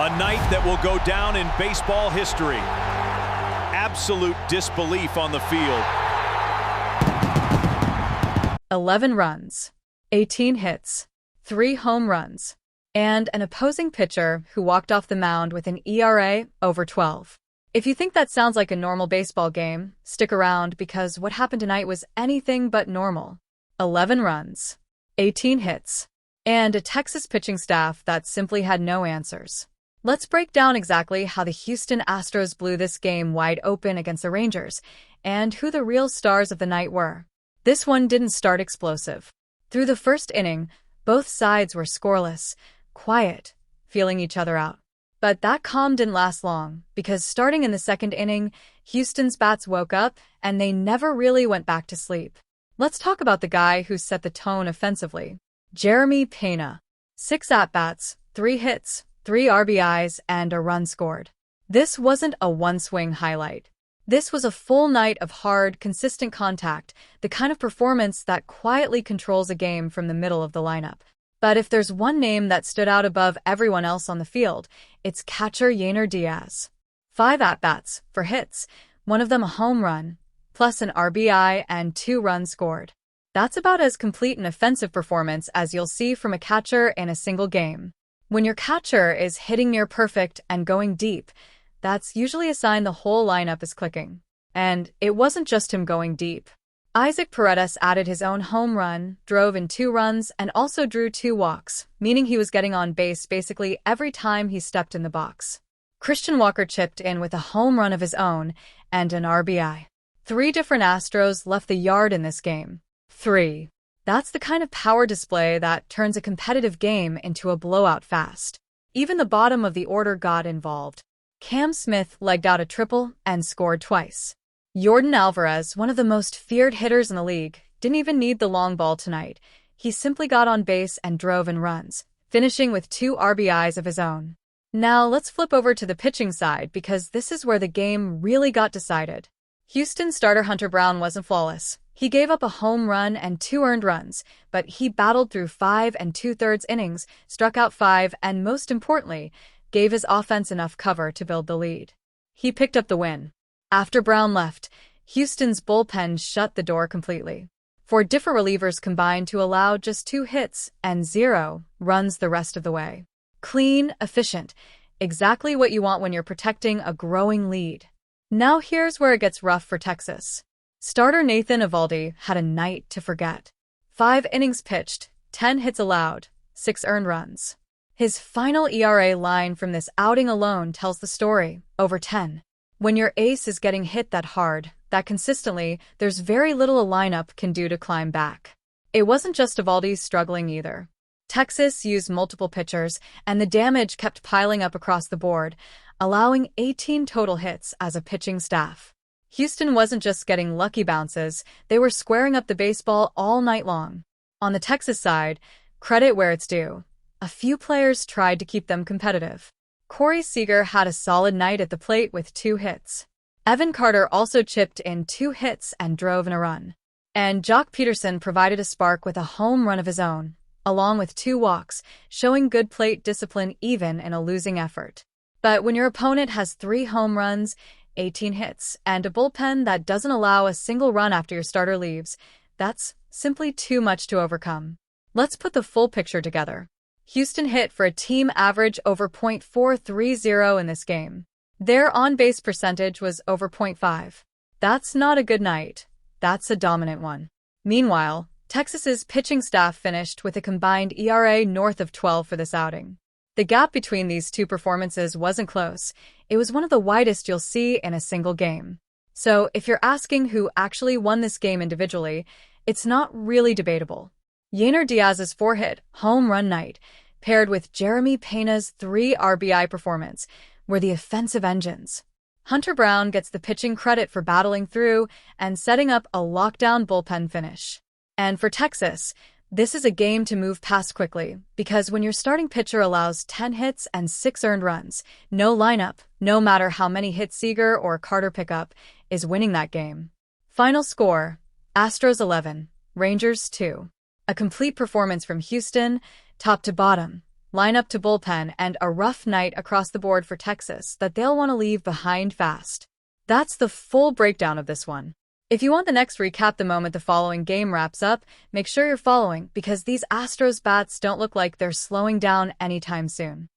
A night that will go down in baseball history. Absolute disbelief on the field. 11 runs, 18 hits, 3 home runs, and an opposing pitcher who walked off the mound with an ERA over 12. If you think that sounds like a normal baseball game, stick around because what happened tonight was anything but normal. 11 runs, 18 hits, and a Texas pitching staff that simply had no answers. Let's break down exactly how the Houston Astros blew this game wide open against the Rangers and who the real stars of the night were. This one didn't start explosive. Through the first inning, both sides were scoreless, quiet, feeling each other out. But that calm didn't last long, because starting in the second inning, Houston's bats woke up and they never really went back to sleep. Let's talk about the guy who set the tone offensively. Jeremy Peña. 6 at-bats, 3 hits, 3 RBIs, and a run scored. This wasn't a one-swing highlight. This was a full night of hard, consistent contact, the kind of performance that quietly controls a game from the middle of the lineup. But if there's one name that stood out above everyone else on the field, it's catcher Yainer Diaz. 5 at-bats, for hits, one of them a home run, plus an RBI and 2 runs scored. That's about as complete an offensive performance as you'll see from a catcher in a single game. When your catcher is hitting near perfect and going deep, that's usually a sign the whole lineup is clicking. And it wasn't just him going deep. Isaac Paredes added his own home run, drove in 2 runs, and also drew 2 walks, meaning he was getting on base basically every time he stepped in the box. Christian Walker chipped in with a home run of his own and an RBI. 3 different Astros left the yard in this game. 3. That's the kind of power display that turns a competitive game into a blowout fast. Even the bottom of the order got involved. Cam Smith legged out a triple and scored twice. Yordan Alvarez, one of the most feared hitters in the league, didn't even need the long ball tonight. He simply got on base and drove in runs, finishing with 2 RBIs of his own. Now let's flip over to the pitching side because this is where the game really got decided. Houston starter Hunter Brown wasn't flawless. He gave up a home run and 2 earned runs, but he battled through 5 2/3 innings, struck out 5, and most importantly, gave his offense enough cover to build the lead. He picked up the win. After Brown left, Houston's bullpen shut the door completely. 4 different relievers combined to allow just 2 hits and 0 runs the rest of the way. Clean, efficient, exactly what you want when you're protecting a growing lead. Now here's where it gets rough for Texas. Starter Nathan Eovaldi had a night to forget. 5 innings pitched, 10 hits allowed, 6 earned runs. His final ERA line from this outing alone tells the story, over 10. When your ace is getting hit that hard, that consistently, there's very little a lineup can do to climb back. It wasn't just Eovaldi struggling either. Texas used multiple pitchers, and the damage kept piling up across the board, allowing 18 total hits as a pitching staff. Houston wasn't just getting lucky bounces, they were squaring up the baseball all night long. On the Texas side, credit where it's due. A few players tried to keep them competitive. Corey Seager had a solid night at the plate with 2 hits. Evan Carter also chipped in 2 hits and drove in a run. And Jock Peterson provided a spark with a home run of his own, along with 2 walks, showing good plate discipline even in a losing effort. But when your opponent has 3 home runs, 18 hits, and a bullpen that doesn't allow a single run after your starter leaves, that's simply too much to overcome. Let's put the full picture together. Houston hit for a team average over .430 in this game. Their on-base percentage was over .5. That's not a good night. That's a dominant one. Meanwhile, Texas's pitching staff finished with a combined ERA north of 12 for this outing. The gap between these 2 performances wasn't close. It was one of the widest you'll see in a single game. So if you're asking who actually won this game individually, it's not really debatable. Yainer Diaz's 4-hit, home run night, paired with Jeremy Peña's 3 RBI performance, were the offensive engines. Hunter Brown gets the pitching credit for battling through and setting up a lockdown bullpen finish. And for Texas, this is a game to move past quickly, because when your starting pitcher allows 10 hits and 6 earned runs, no lineup, no matter how many hits Seager or Carter pick up, is winning that game. Final score, Astros 11, Rangers 2. A complete performance from Houston, top to bottom, lineup to bullpen, and a rough night across the board for Texas that they'll want to leave behind fast. That's the full breakdown of this one. If you want the next recap the moment the following game wraps up, make sure you're following because these Astros bats don't look like they're slowing down anytime soon.